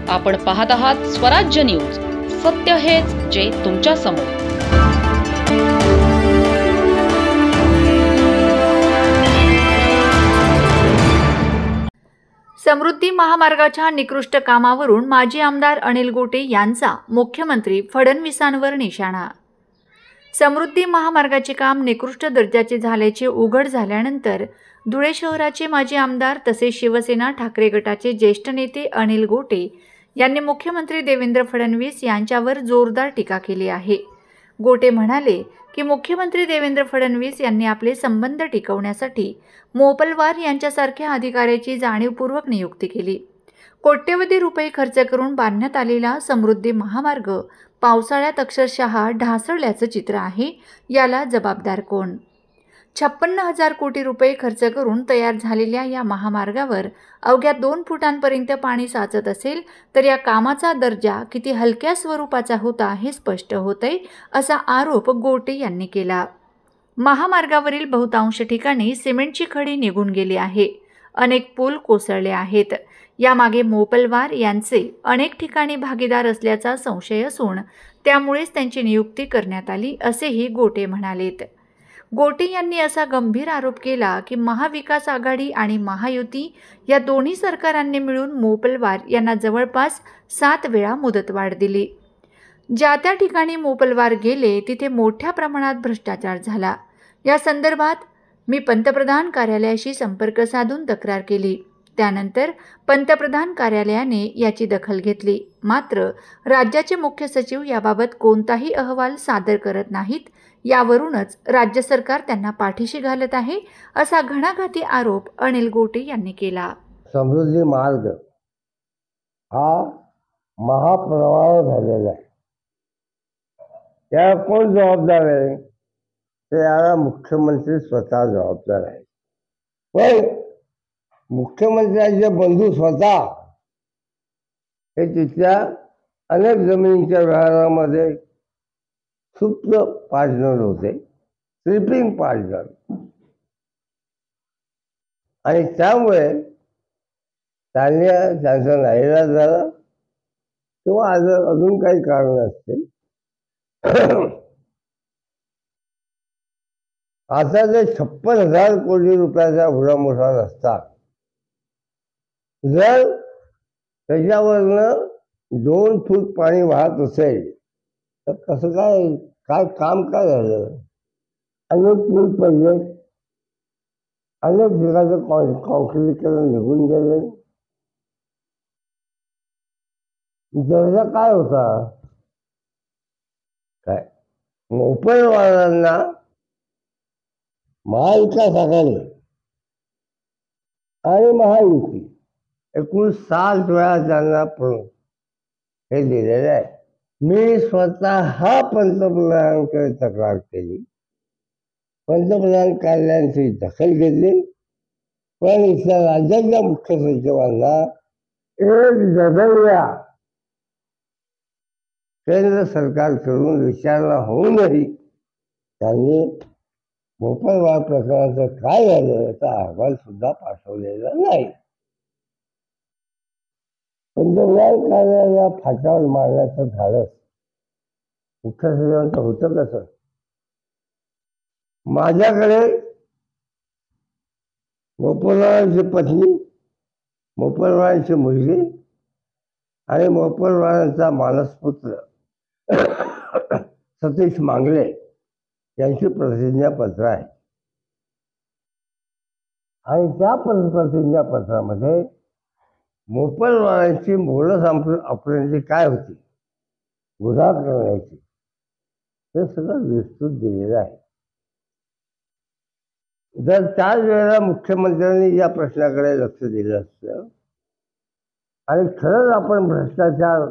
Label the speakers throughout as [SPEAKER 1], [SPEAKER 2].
[SPEAKER 1] आपण पाहत आहात स्वराज्य न्यूज, सत्य हेच जे तुमच्या समोर।
[SPEAKER 2] समृद्धी महामार्गाच्या निकृष्ट कामावरून माजी आमदार अनिल गोटे यांचा मुख्यमंत्री फडणवीसांवर निशाणा। समृद्धी महामार्गाचे काम निकृष्ट दर्जाचे झाल्याचे उघड झाल्यानंतर धुळे शहराचे माजी आमदार तसेच शिवसेना ठाकरे गटाचे ज्येष्ठ नेते अनिल गोटे यांनी मुख्यमंत्री देवेंद्र फडणवीस यांच्यावर जोरदार टीका केली आहे। गोटे म्हणाले की मुख्यमंत्री देवेंद्र फडणवीस यांनी आपले संबंध टिकवण्यासाठी मोपलवार यांच्यासारख्या अधिकाऱ्याची जाणीवपूर्वक नियुक्ती केली। कोट्यवधी रुपये खर्च करून बांधण्यात आलेला समृद्धी महामार्ग पावसाळ्यात अक्षरशः ढासळल्याचं चित्र आहे। याला जबाबदार कोण? 56,000 कोटी रुपये खर्च करून तयार झालेल्या या महामार्गावर अवघ्या 2 फुटांपर्यंत पाणी साचत असेल तर या कामाचा दर्जा किती हलक्या स्वरूपाचा होता हे स्पष्ट होतंय, असा आरोप गोटे यांनी केला। महामार्गावरील बहुतांश ठिकाणी सिमेंटची खडी निघून गेली आहे। अनेक पूल कोसळले आहेत। यामागे मोपलवार यांचे अनेक ठिकाणी भागीदार असल्याचा संशय असून त्यामुळेच त्यांची नियुक्ती करण्यात आली, असेही गोटे म्हणालेत। गोटे यांनी असा गंभीर आरोप केला की महाविकास आघाडी आणि महायुती या दोन्ही सरकारांनी मिळून मोपलवार यांना जवळपास 7 वेळा मुदतवाढ दिली। ज्या त्या ठिकाणी मोपलवार गेले तिथे मोठ्या प्रमाणात भ्रष्टाचार झाला। या संदर्भात मी पंतप्रधान कार्यालयाशी संपर्क साधून तक्रार केली। त्यानंतर पंतप्रधान कार्यालयाने याची दखल घेतली। मात्र राज्याचे मुख्य सचिव याबाबत कोणताही अहवाल सादर करत नाहीत। यावरूनच राज्य सरकार त्यांना पाठीशी घालत आहे, असा घणाघाती आरोप अनिल गोटे यांनी केला।
[SPEAKER 3] समृद्धी मार्ग हा महाप्रवाह झालेला आहे। याला कोण जबाबदार आहे? ते याला मुख्यमंत्री स्वतः जबाबदार आहे। पण मुख्यमंत्र्यांचे बंधू स्वतः हे तिथल्या अनेक जमिनींच्या व्यवहारामध्ये सुप्त पार्टनर होते, स्लीपिंग पार्टनर, आणि त्यामुळे त्यांचा नाईलाज झाला किंवा अजून काही कारण असते। आता जे 56,000 कोटी रुपयाचा एवढा मोठा रस्ता जर त्याच्यावरनं 2 फूट पाणी वाहत असेल तर कसं काय काम काय झालं? अनेक पूल पडले, अनेक ठिकाणचं कॉन्क्रीटीकरण निघून गेले। दर्जा काय होता? काय मोपलवारांना महाविकास आघाडी आणि महायुती एकूण 7 वेळा त्यांना हे दिलेले आहे। मी स्वतः पंतप्रधानांकडे तक्रार केली, पंतप्रधान कार्यालयाची दखल घेतली, पण इथल्या राज्याच्या मुख्य सचिवांना एक जगल्या केंद्र सरकारकडून विचारणा होऊनही त्यांनी मोपलवार प्रकरणाचं काय झालं याचा अहवाल सुद्धा पाठवलेला नाही। पंतप्रधान कार्यालयाला फाटावर मारण्याचं धाडस मुख्य सचिवांचं होतं कसं? माझ्याकडे मोपलवारांची पत्नी, मोपलवारांची मुलगी आणि मोपलवारांचा मानसपुत्र सतीश मांगले यांची प्रतिज्ञापत्र आहे, आणि त्या प्रतिज्ञापत्रामध्ये मोपलवारांची मोडस ऑपरेंडी काय होती, गुन्हा करण्याची, हे सगळं विस्तृत दिलेलं आहे। जर त्याच वेळेला मुख्यमंत्र्यांनी या प्रश्नाकडे लक्ष दिलं असतं आणि खरंच आपण भ्रष्टाचार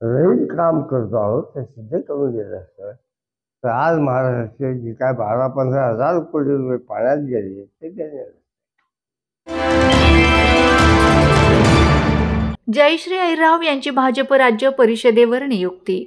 [SPEAKER 3] रहित काम करतो आहोत ते सिद्ध करून दिलं असतं तर आज महाराष्ट्राचे जे काय 12-15 हजार कोटी रुपये पाण्यात गेले ते गेले।
[SPEAKER 2] जयश्री अहिरराव यांची भाजप राज्य परिषदेवर नियुक्ती।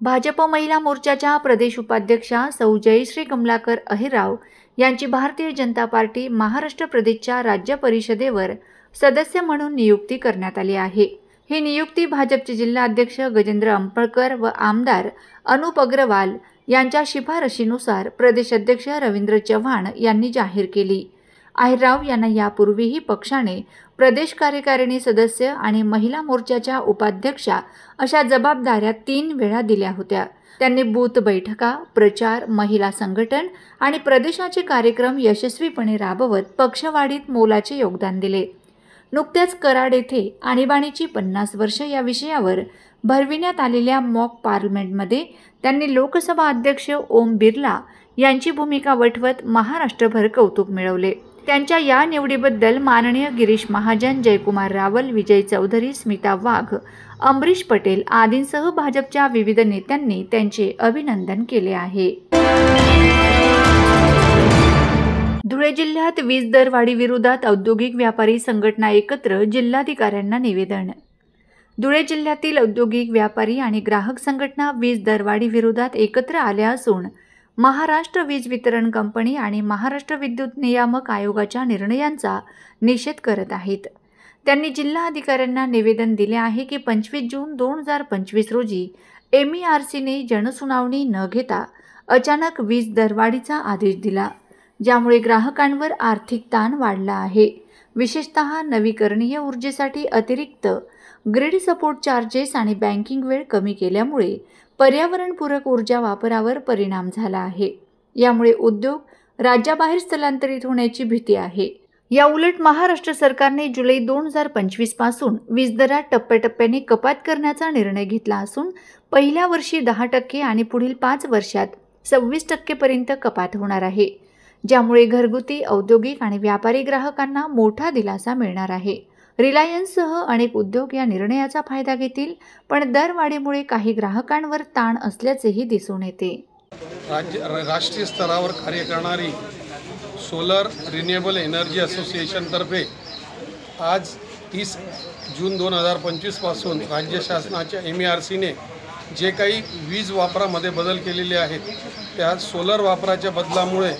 [SPEAKER 2] भाजप महिला मोर्चाच्या प्रदेश उपाध्यक्षा सौ जयश्री कमलाकर अहिरराव यांची भारतीय जनता पार्टी महाराष्ट्र प्रदेशच्या राज्य परिषदेवर सदस्य म्हणून नियुक्ती करण्यात आली आहे। ही नियुक्ती भाजपचे जिल्हा अध्यक्ष गजेंद्र अंपळकर व आमदार अनुप अग्रवाल यांच्या शिफारशीनुसार प्रदेश अध्यक्ष रवींद्र चव्हाण यांनी जाहीर केली। अहिरराव यांना यापूर्वीही पक्षाने प्रदेश कार्यकारिणी सदस्य आणि महिला मोर्चाच्या उपाध्यक्षा अशा जबाबदाऱ्या 3 वेळा दिल्या होत्या। त्यांनी बूथ बैठका, प्रचार, महिला संघटन आणि प्रदेशाचे कार्यक्रम यशस्वीपणे राबवत पक्षवाढीत मोलाचे योगदान दिले। नुकत्याच कराड येथे आणीबाणीची 50 वर्ष या विषयावर भरविण्यात आलेल्या मॉक पार्लमेंटमध्ये त्यांनी लोकसभा अध्यक्ष ओम बिर्ला यांची भूमिका वठवत महाराष्ट्रभर कौतुक मिळवले। त्यांच्या या निवडीबद्दल माननीय गिरीश महाजन, जयकुमार रावल, विजय चौधरी, स्मिता वाघ, अमरीश पटेल आदींसह भाजपच्या विविध नेत्यांनी त्यांचे अभिनंदन केले आहे। धुळे जिल्ह्यात वीज दरवाढी विरोधात औद्योगिक व्यापारी संघटना एकत्र, जिल्हाधिकाऱ्यांना निवेदन। धुळे जिल्ह्यातील औद्योगिक व्यापारी आणि ग्राहक संघटना वीज दरवाढी विरोधात एकत्र आल्या असून महाराष्ट्र वीज वितरण कंपनी आणि महाराष्ट्र विद्युत नियामक आयोगाच्या निर्णयांचा निषेध करत आहेत। त्यांनी जिल्हाधिकाऱ्यांना निवेदन दिले आहे की 25 जून 2025 रोजी MERCने जनसुनावणी न घेता अचानक वीज दरवाढीचा आदेश दिला, ज्यामुळे ग्राहकांवर आर्थिक ताण वाढला आहे। विशेषतः नवीकरणीय ऊर्जेसाठी अतिरिक्त ग्रिड सपोर्ट चार्जेस आणि बँकिंग वेळ कमी केल्यामुळे पर्यावरणपूरक ऊर्जा वापरावर परिणाम झाला आहे। यामुळे उद्योग राज्याबाहेर स्थलांतरित होण्याची भीती आहे। या उलट महाराष्ट्र सरकारने जुलै 2025 पासून वीज दरात टप्प्याटप्प्याने कपात करण्याचा निर्णय घेतला असून पहिल्या वर्षी 10% आणि पुढील 5 वर्षात 26% पर्यंत कपात होणार आहे, ज्यामुळे घरगुती, औद्योगिक आणि व्यापारी ग्राहकांना मोठा दिलासा मिळणार आहे। रिलायन्ससह अनेक उद्योग या निर्णयाचा फायदा घेतील, पण दरवाढीमुळे काही ग्राहकांवर ताण असल्याचेही दिसून येते।
[SPEAKER 4] राष्ट्रीय स्तरावर कार्य करणारी सोलर रिन्युएबल एनर्जी असोसिएशनतर्फे आज 30 जून 2025 पासून राज्य शासनाच्या MERCने जे काही वीज वापरामध्ये बदल केलेले आहेत त्या सोलर वापराच्या बदलामुळे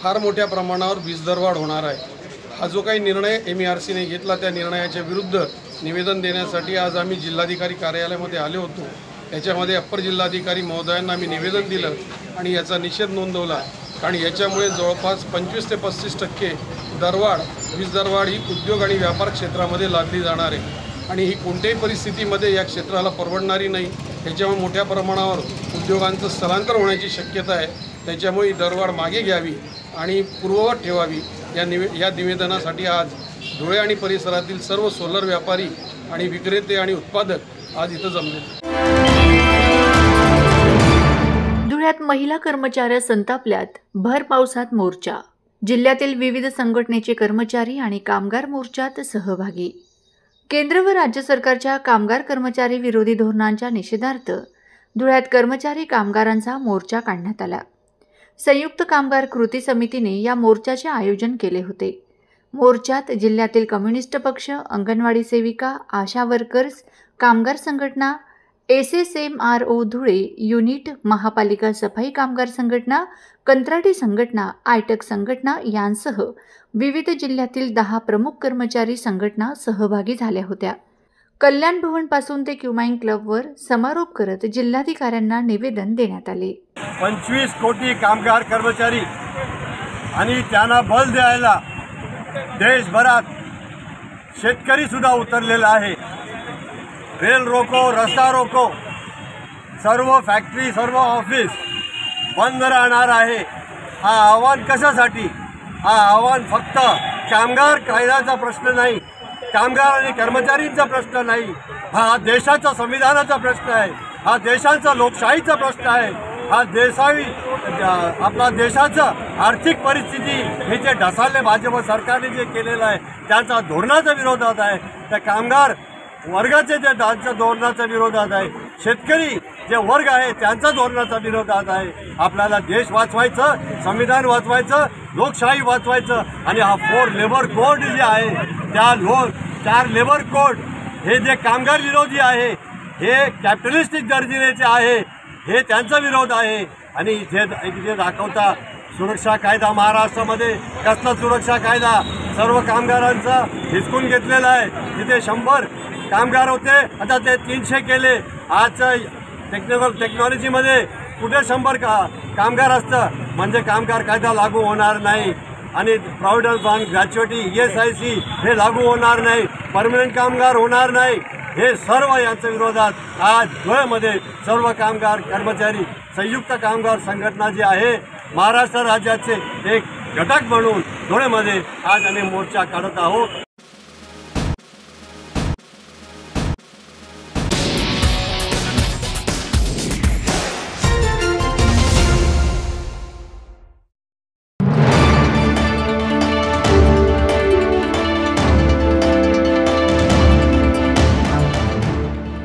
[SPEAKER 4] फार मोठ्या प्रमाणावर वीज दरवाढ होणार आहे। हा जो काही निर्णय MERCने घेतला त्या निर्णयाच्या विरुद्ध निवेदन देण्यासाठी आज आम्ही जिल्हाधिकारी कार्यालयामध्ये आले होतो। याच्यामध्ये अप्पर जिल्हाधिकारी महोदयांना आम्ही निवेदन दिलं आणि याचा निषेध नोंदवला, कारण याच्यामुळे जवळपास 25 ते 35% दरवाढ, वीज दरवाढ ही उद्योग आणि व्यापार क्षेत्रामध्ये लादली जाणार आहे आणि ही कोणत्याही परिस्थितीमध्ये या क्षेत्राला परवडणारी नाही। याच्यामुळे मोठ्या प्रमाणावर उद्योगांचं स्थलांतर होण्याची शक्यता आहे। त्याच्यामुळे ही दरवाढ मागे घ्यावी आणि पूर्ववत ठेवावी या निवेदनासाठी आज धुळे आणि परिसरातील सर्व सोलर व्यापारी आणि विक्रेते आणि उत्पादक आज इथं जमले।
[SPEAKER 2] धुळ्यात महिला कर्मचाऱ्या संतापल्यात, भर पावसात मोर्चा। जिल्ह्यातील विविध संघटनेचे कर्मचारी आणि कामगार मोर्चात सहभागी। केंद्र व राज्य सरकारच्या कामगार कर्मचारी विरोधी धोरणांच्या निषेधार्थ धुळ्यात कर्मचारी कामगारांचा मोर्चा काढण्यात आला। संयुक्त कामगार कृती समितीने या मोर्चाचे आयोजन केले होते। मोर्चात जिल्ह्यातील कम्युनिस्ट पक्ष, अंगणवाडी सेविका, आशा वर्कर्स, कामगार संघटना, SSMRO धुळे युनिट, महापालिका सफाई कामगार संघटना, कंत्राटी संघटना, आयटक संघटना यांसह विविध जिल्ह्यातील 10 प्रमुख कर्मचारी संघटना सहभागी झाल्या होत्या। कल्याण भवन पासून ते क्युमाइन क्लबवर समारोप करत जिल्हाधिकाऱ्यांना निवेदन देण्यात आले।
[SPEAKER 5] 25 कोटी कामगार कर्मचारी आणि त्यांना बल द्यायला देशभरात शेतकरी सुद्धा उतरलेला आहे। रेल रोको, रस्ता रोको, सर्व फॅक्टरी, सर्व ऑफिस बंद राहणार आहे। हा आव्हान कशासाठी? हा आव्हान फक्त कामगार कायद्याचा प्रश्न नाही, कामगार आणि कर्मचारींचा प्रश्न नाही, हा देशाचा संविधानाचा प्रश्न आहे, हा देशाचा लोकशाहीचा प्रश्न आहे, हा आपला देशाचं आर्थिक परिस्थिती हे जे ढसाले भाजप सरकारने जे केलेलं आहे त्यांचा धोरणाचा विरोधात आहे। त्या कामगार वर्गाचे जे त्यांच्या धोरणाच्या विरोधात आहे, शेतकरी जे वर्ग आहे त्यांच्या धोरणाचा विरोधात आहे। आपल्याला देश वाचवायचं, संविधान वाचवायचं, लोकशाही वाचवायचं आणि हा 4 लेबर कोड जे आहे त्या 4 लेबर कोड हे जे कामगार विरोधी आहे, हे कॅपिटलिस्टिक दर्जाचे आहे, हे त्यांचा विरोध आहे। आणि जे दाखवता सुरक्षा कायदा महाराष्ट्रामध्ये कसला सुरक्षा कायदा, सर्व कामगारांचा हिसकून घेतलेला आहे। तिथे 100 कामगार होते, आता ते 300 केले। आजच्या टेक्नॉलॉजीमध्ये कुठे 100 कामगार असतं, म्हणजे कामगार कायदा लागू होणार नाही आणि प्रॉव्हिडंट फंड, ग्रॅच्युइटी, ESIC हे लागू होणार नाही, परमनंट कामगार होणार नाही। हे सर्व यांच्या विरोधात आज धुळ्यामध्ये सर्व कामगार कर्मचारी संयुक्त कामगार संघटना जी आहे महाराष्ट्र राज्याचे एक घटक म्हणून धुळ्यामध्ये आज आम्ही मोर्चा काढत आहोत।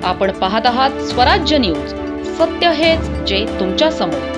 [SPEAKER 1] आपण पाहत आहात स्वराज्य न्यूज, सत्य हेच जे तुमच्या समोर।